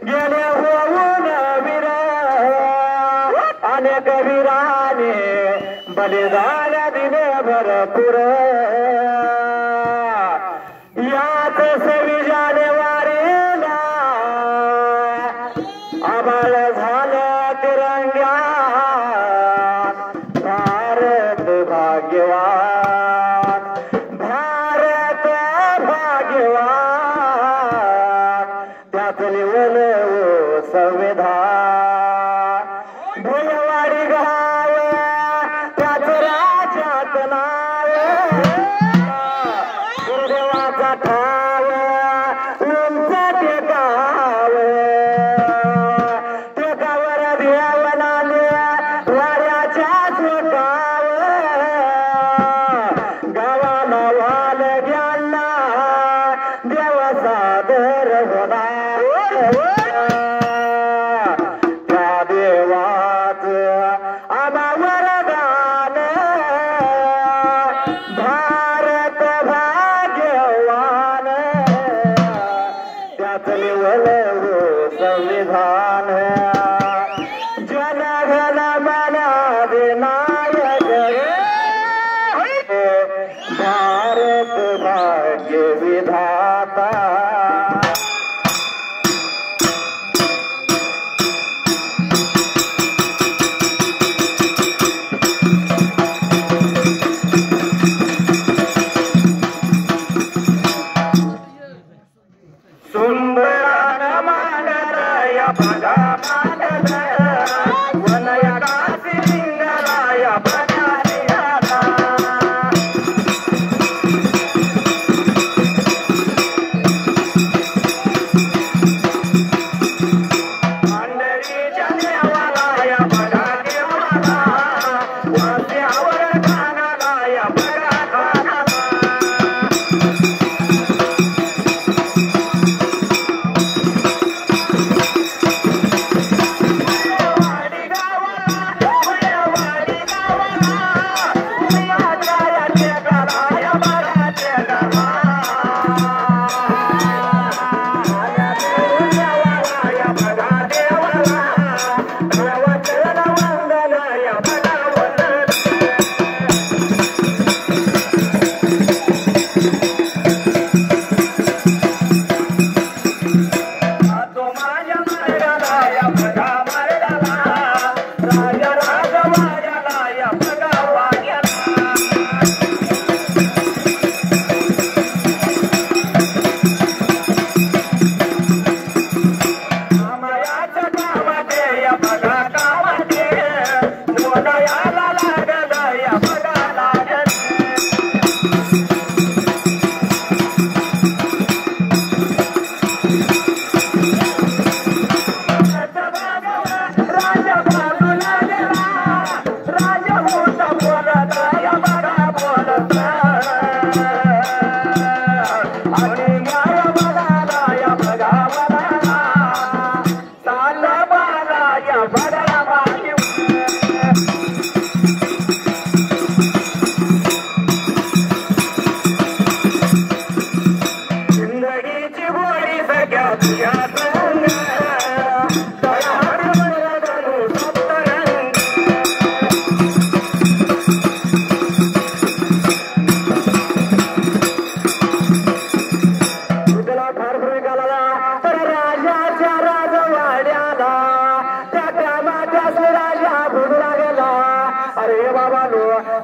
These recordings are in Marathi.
गेले होऊन वीर अनेक वीराने बलिदान दिले भरपूर याच 26 जानेवारीला आबाळ झालं तिरंग्या भारत भाग्यवान भारत भाग्यवान लिवल संविधान भुलवाडी गाव त्याच राजात नाव गुरुदेवाचा ठाव उंच टेकाव टेकावर देवनाने वाड्याच्या चोकाव गावाला वाल ग्यांना देवाचा दर होणार त्या देवाच आबा वरदान भारत भाग्यवान त्याच लिवल संविधान जनगण मन विनायक भारत भाग्य विधाता सुंदरान मांडलय बघा मांडलय वनया काशी लिंगलाय बघा निघाला पंढरीच्या देवालाय बघा देवाला वाद्यावर गाणालाय बघा गाणाला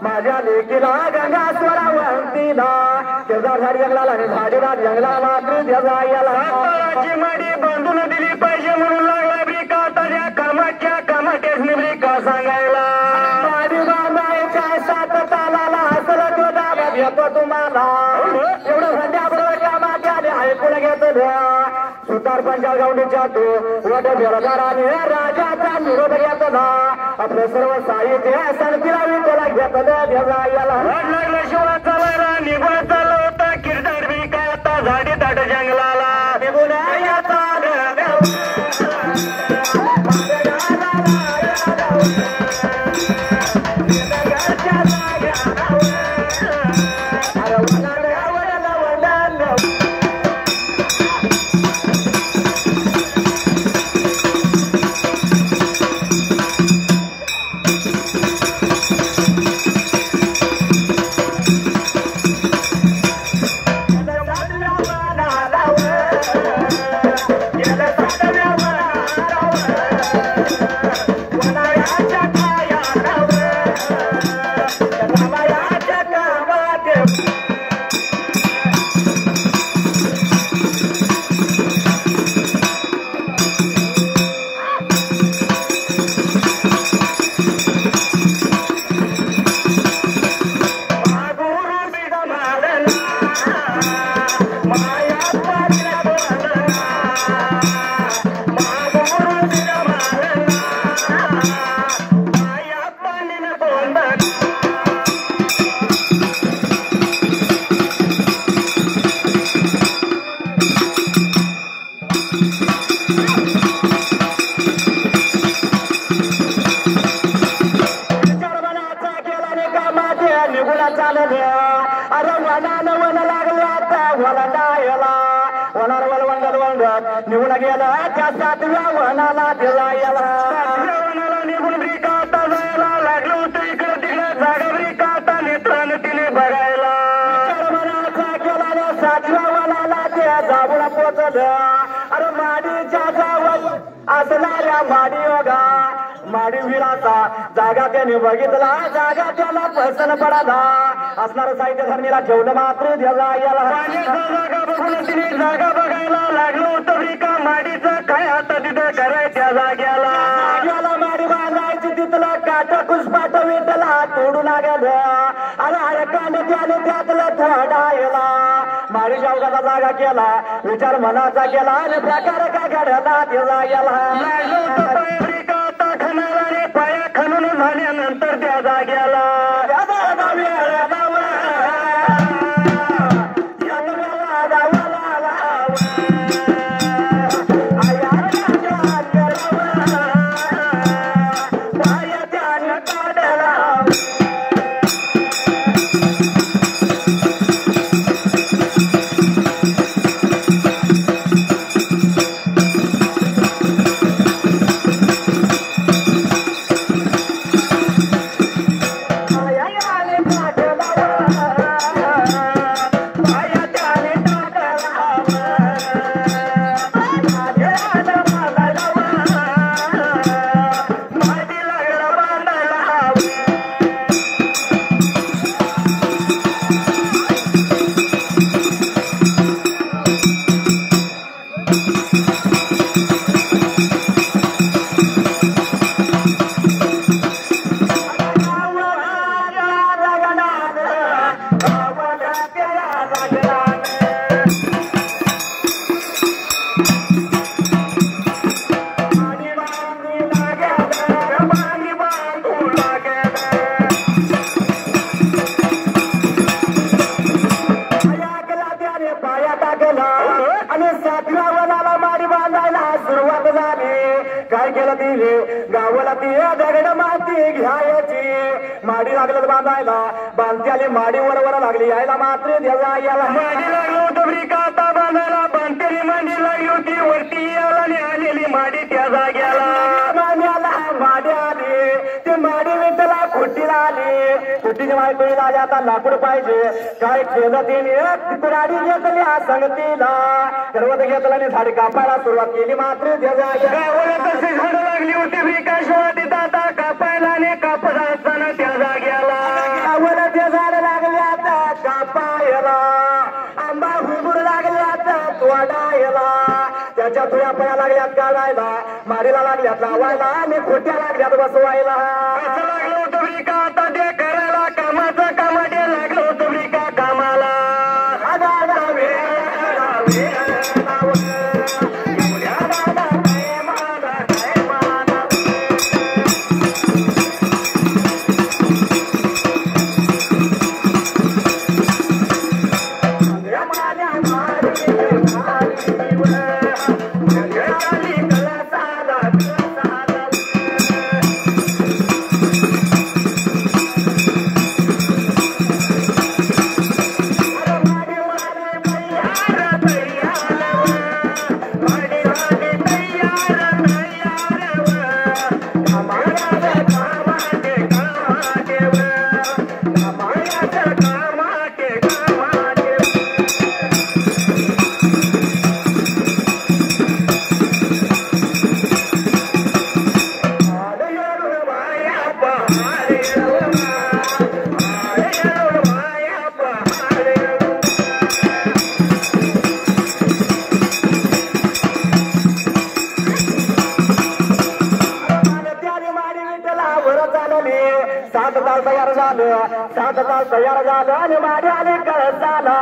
माझ्या लेकीला गंगा स्वरावंतीला केदार झाडी जंगलाला आणि झाडीला जंगला मात्र त्याचा याला मडी बांधून दिली पाहिजे म्हणून लागला ब्रिका ताज्या कामाच्या कामाटेच ब्रिका सांगायला माझी बांधायच्या सात तालाला असलं तो दाबा घेतो तुम्हाला एवढं संध्या बरोबर सुतार पंचागावडीच्या तो वट बेलदाराने राजाचा निरोध घेतला आपलं सर्व साहित्य सणतीला विठ्ठला घेतलं देवा याला लागलं शिवा चालायला निघून चाललं होतं किरदार बी काय आता झाडी दाट जंगलाला निघून याचा निघून गेला त्या सातव्या वनाला दिला याला सातव्या वनाला निघून ब्रिकाता जायला लागलो होतं इकडे तिकडे जागा ब्रिकाता नेत्राने तिने बघायला मनाचा केला सातव्या वनाला त्या जाबुला पोचलं अरे माडीच्या जावं असणाऱ्या माडी योगा माडी विराचा जागा त्याने बघितला जागा त्याला पसंत पडाला असणार साहित्य धर्मीला ठेवलं मात्र द्याला याला जागा बघून तिने जागा बघायला लागलो होतं ब्रिका माडीचं काय आता तिथं करायच्या जाग्याला माडी बांधायची तिथला काटा कुसपाट विटला तोडू लागलं अरे अडकाने त्याने त्यातला थोडायला माडी जावगाचा जागा केला विचार मनाचा केला आणि प्रकार काय घडला त्या जाग्याला लागलो होतं ब्रिका आता खणाला पाया खणून झाल्यानंतर त्या जाग्याला काय केलं तिने गावाला ती दगड माती घ्यायची माडी लागलं बांधायला बांधत्याली माडी वर लागली यायला मात्र द्यायला याला माडी लागलो होतं ब्रिकाता बांधायला बांधतेली मांडी लागली होती वरती याला आलेली माडी त्या जाग्याला माडी आली ते माडी विठ्ठला खुट्टीला आली खुट्टीने माहिती आली आता लाकूड पाहिजे काय केलं तिने कुराडी घेतली हा संगतीला सर्वत घेतला आणि झाडी कापायला सुरुवात केली मात्र द्यायला तशी झाडं लागली होती विकासवादी दादा कापायला आणि कापत असताना त्या जाग्याला ते झाडं लागले आता कापायला आंबा हुबूर लागले आता तोडायला त्याच्या तुया पया लागल्यात काढायला माडीला लागल्यात लावायला आणि खोट्या लागल्यात बसवायला असं लागलं होतं विका आता ते करायला कामाचं कामाडे लागलं होतं विका कामाला तयार झालं आणि माझे आले कळत झाला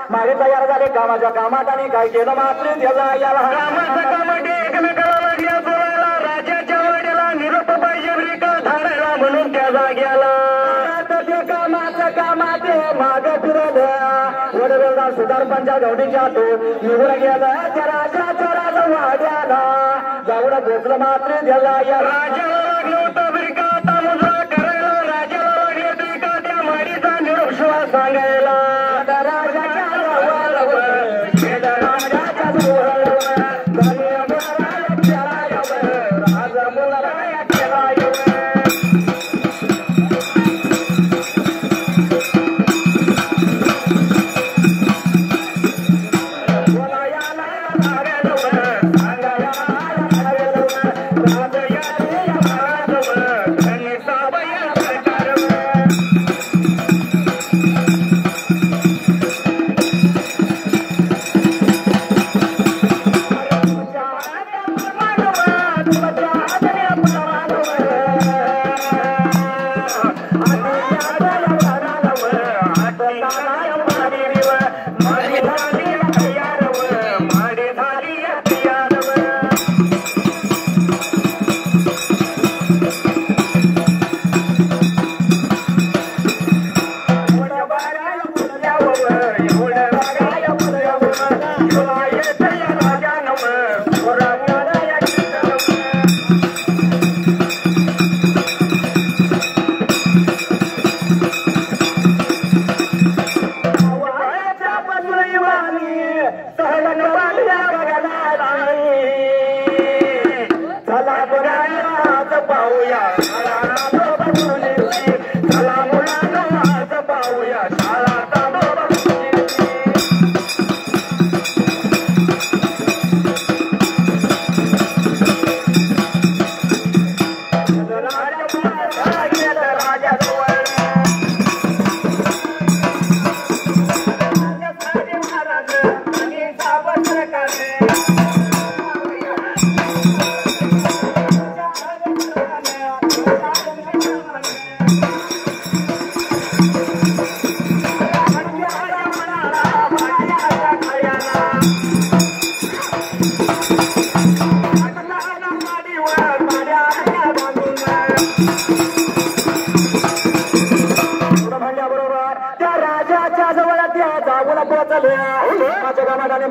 माझे तयार झाले कामाच्या कामात आणि काय केलं मात्र त्याला याला कामाचं कामात एकमेकाला लागल्या बोलायला राजाच्या वाड्याला निरोप पाहिजे ब्रिका धाडायला म्हणून त्या जाग्याला कामाचं कामात माग फिरलं वडवेलदार सुधारपांच्या गवडीच्या तो निघून गेला त्या राजाच्या राजा वाड्याला जाऊन पोचलं मात्र त्याला या राजाला लागलं होतं ब्रिका आता मुजरा करायला राजाला लागले ब्रिका त्या माडीचा निरोप शिवा सांगायला राजाच्या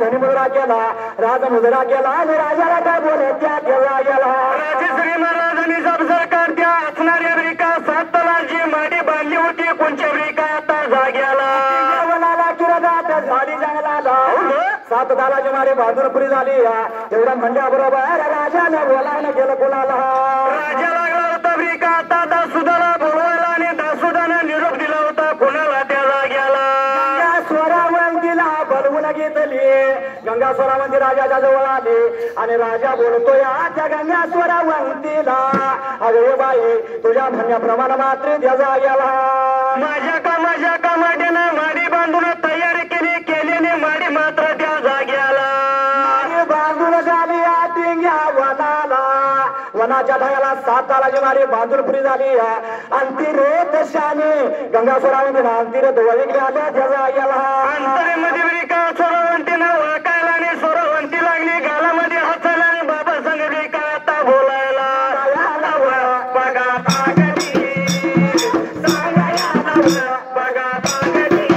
राजा मुलाला राजा मुजरा केला आणि राजाला काय बोलत त्या केला गेला राजश्री महाराजांनी सब सरकार त्या असणाऱ्या ब्रिका 7 तलाची माडी बांधली होती कोणच्या ब्रिका आता जाग्याला वनाला किरदात झाडी जंगलाला 7 तालाची माडी बहादूरपुरी झाली एवढा म्हणल्याबरोबर राजाने बोलायला गेलं कोणाला राजा लागला होता ब्रिका आता दासुदाला बोलवायला आणि दासुदाने निरोप दिला होता कोणाला त्या जाग्याला स्वरावंतीला बलवून घेतली गंगा स्वरावंती राजाच्या जवळ आली आणि राजा बोलतोय त्या गंगा स्वरावंतीला अरे बाई तुझ्या म्हणण्याप्रमाणे मात्र त्या जाग्याला माझ्या कामाट्यानं माडी बांधून तयारी केल्याने माडी मात्र त्या जाग्याला बांधून झाली आटिंग्या वनाच्या ढायाला 7 तालाची माडी बांधूरपुरी झाली अंतिरे तशाने गंगा स्वरावंती अंतिरे धुळी आल्या त्या जाग्याला अंतरेमध्ये ब्रिका स्वरावंतीनं वाकायला आणि स्वरावंती लागली गालामध्ये हसायला आणि बाबा सांगितले का आता बोलायला बघा ताकदी बघा ताकदी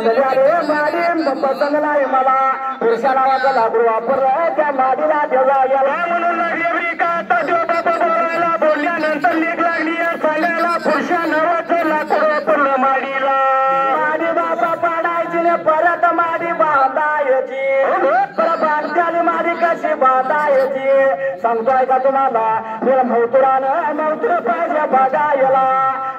बांधल्या रे माडी पसंत नाही मला पुरुषा नावाचा लाकूड वापरलं त्या माडीला देवा गेला म्हणून लागली का आता देव बाबा बोलायला बोलल्यानंतर लेख लागली सांगायला पुरुषा नावाचं लाकूड वापरलं माडीला माडी बाबा पाडायची ने परत माडी बांधायची परत बांधल्याने माडी कशी बांधायची सांगतोय का तुम्हाला मौतुरानं मौतुर पाहिजे बघायला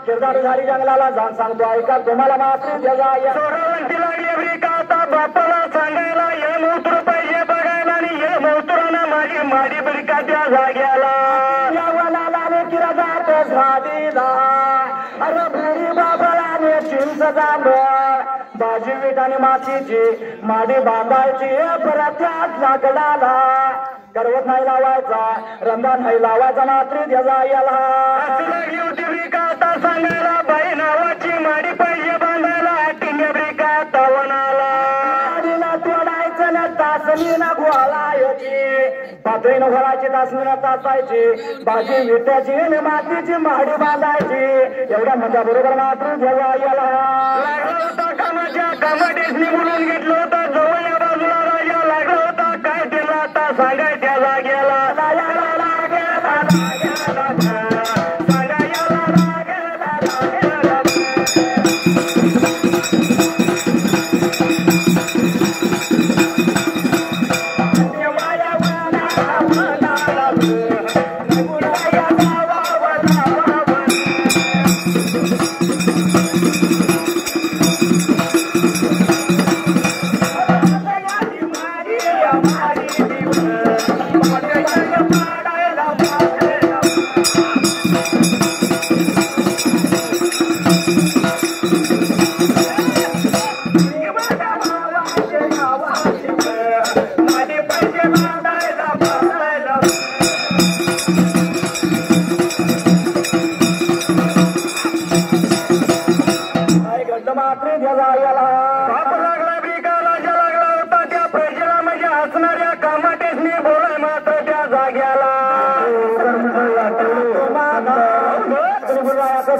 किरदार झाली जंगलाला जाण सांगतो ऐका तुम्हाला मात्र जगाया सोरवंती लागली का आता बापाला सांगायला हे मौतुर पाहिजे बघायला आणि हे मौतुरानं माझी माडी बरी का त्या जाग्याला यावला किरदार झाडीला अरे बुरी बाबाला चिंच जांभळ भाजी वीट आणि मातीची माडी बांधायची परत त्याच लाकडाला गर्वत नाही लावायचा रंधा नाही लावायचा मात्र त्याचा याला लागली होती का आता सांगायला बाई नावाची माडी पाहिजे बांधायला टिंगे का तवनाला माडीला तोडायचं ना तासणी ना घोळायची पातळीनं घोळायची तासणी ना तासायची भाजी विट्याची आणि मातीची माडी बांधायची एवढ्या मजा बरोबर मात्र त्याचा याला लागला होता कामाच्या कामाटेसनी बोलून घेतलं होतं जवळ या बाजूला राजा लागला होता काय दिला आता सांगाय त्या जागेला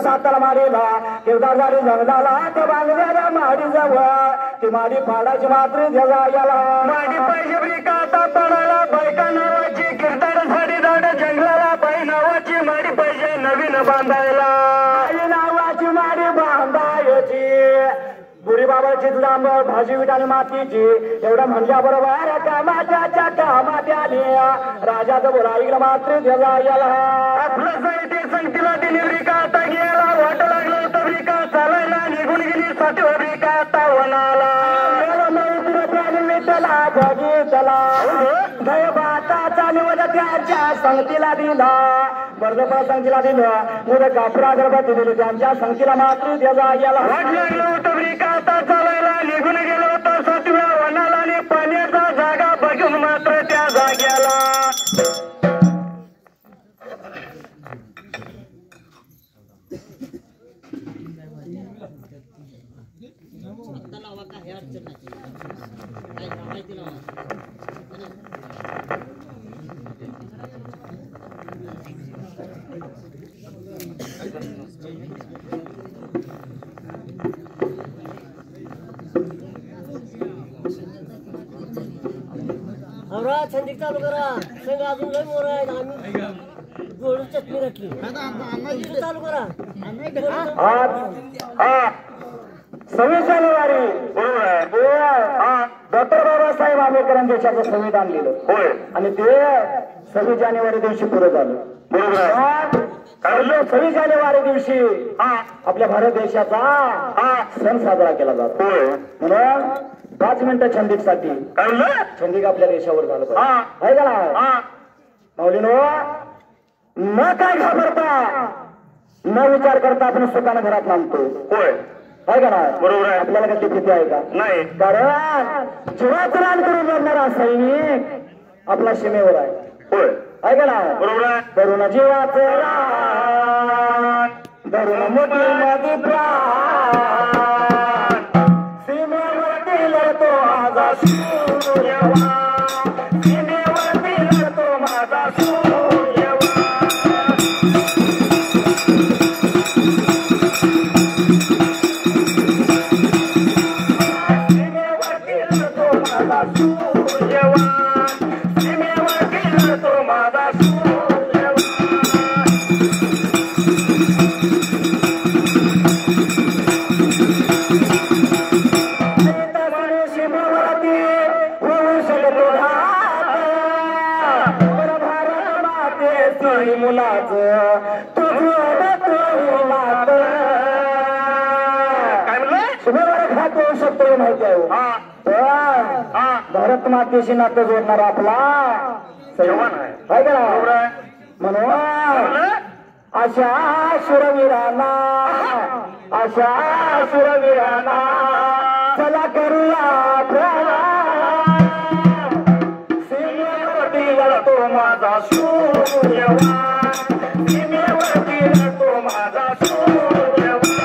साताला मारीला किरदार झाली जंगलाला त्या बांधलेल्या माडी जवळ ती माडी फाडायची मात्र जगा याला माडी पाहिजे बरी का आता पडायला बायका नावाची किरदार झाडी झाड जंगलाला बाई नावाची माडी पाहिजे नवीन बांधायला बाई नावाची माडी बांधायची बुरी बाबाची लांबळ भाजी विट आणि मातीची एवढं म्हणल्या बरोबर कामाच्या कामात आली राजाचं बोला ऐकलं मात्र जगा याला आपलं साहित्य संगतीला दिली का आता गेला वाट लागलं होतं का चालायला निघून गेली साठवली का आता वनाला विठला बघितला दय बाताचा निवड त्यांच्या संगतीला दिला बर्दपा संगतीला दिलं मुलं कापरा गरबती दिली त्यांच्या संगतीला मात्र जगा याला वाट लागलं होतं का आता चालायला निघून गेलो होतं सातव्या वनाला आणि पाण्याचा जागा बघून मात्र त्या जाग्याला छंदी चालू करा संघ अजून लय मोर आहेत आम्ही गोळून चटणी घातली चालू करा 26 जानेवारी डॉक्टर बाबासाहेब आंबेडकरांनी देशाचं संविधान लिहिलं होय आणि ते 26 जानेवारी दिवशी पुरं झालं बरोबर 26 जानेवारी दिवशी आपल्या भारत देशाचा सण साजरा केला जातो म्हणून 5 मिनिटं छंदीसाठी छंदी आपल्या देशावर झालं आहे का ना माऊलीनो न काय घाबरता न विचार करता आपण सुखानं घरात मानतो होय आहे का ना बरोबर आहे आपल्याला कसली भीती आहे का नाही कारण जीवाचं रान करून लढणारा सैनिक आपला सीमेवर आहे होय आहे का ना बरोबर आहे धरून जीवाचं रान धरून मोठी नदी प्राण सीमेवरती लढतो माझा सूर्यवान सीमेवरती लढतो माझा सूर्यवान सीमेवरती तो माझा सूर्यवान सीमेवरती होऊ शकतो भारत मातेची मुलाचं तुझं मुलात काय म्हणलं सीमेवर घात होऊ शकतो माहिती आहे भारत मातेशी नातं जोडणारा आपला जवान आहे का म्हणून अशा शूरवीरांना चला करूया सीमेवरती लढतो माझा सूर्यवान सीमेवरती लढतो माझा सूर्यवान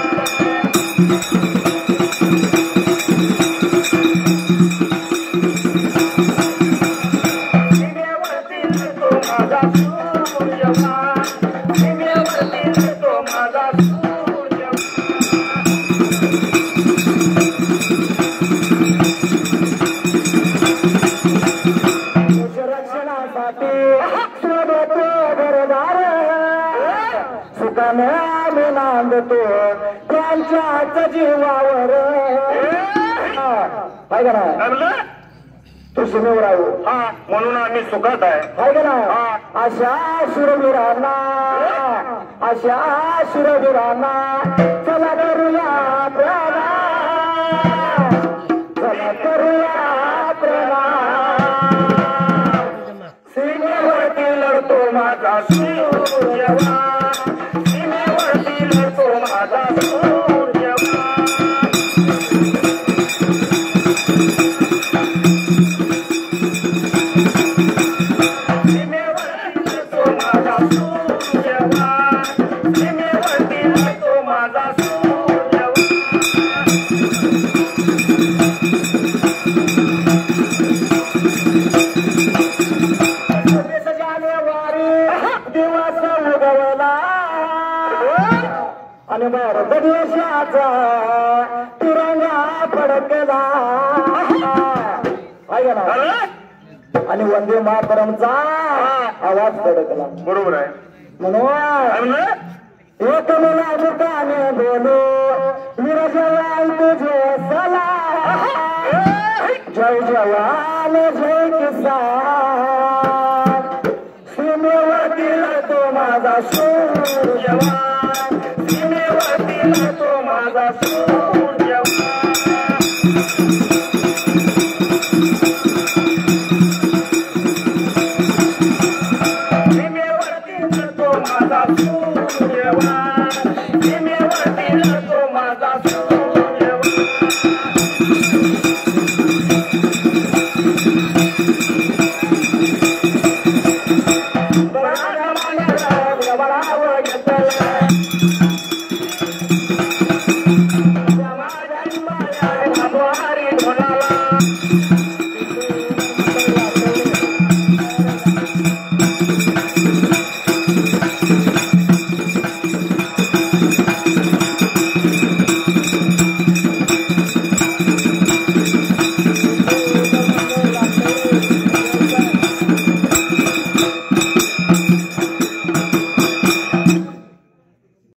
सुखाने नांदतो त्यांच्या जीवावर काय का ना तू सीमेवर आहे म्हणून आम्ही सुखात आहे काय का ना अशा शूरवीरांना चला करूया सीमेवरती लढतो माझा सूर्यवान सीमेवरती लढतो माझा सूर्यवान सीमेवरती लढतो माझा सूर्यवान सीमेवरती लढतो माझा सूर्यवान दिवस उगवला आणि भारत देशाचा तिरंगा फडकला आणि वंदे मातरमचा आवाज फडकला बरोबर आहे म्हणून एक मुला मुखाने बोलो वीरजवान तुझे सलाम जय जवान जय किसान सीमेवरती लढतो माझा सूर्यवान सीमेवरती लढतो माझा सूर्यवान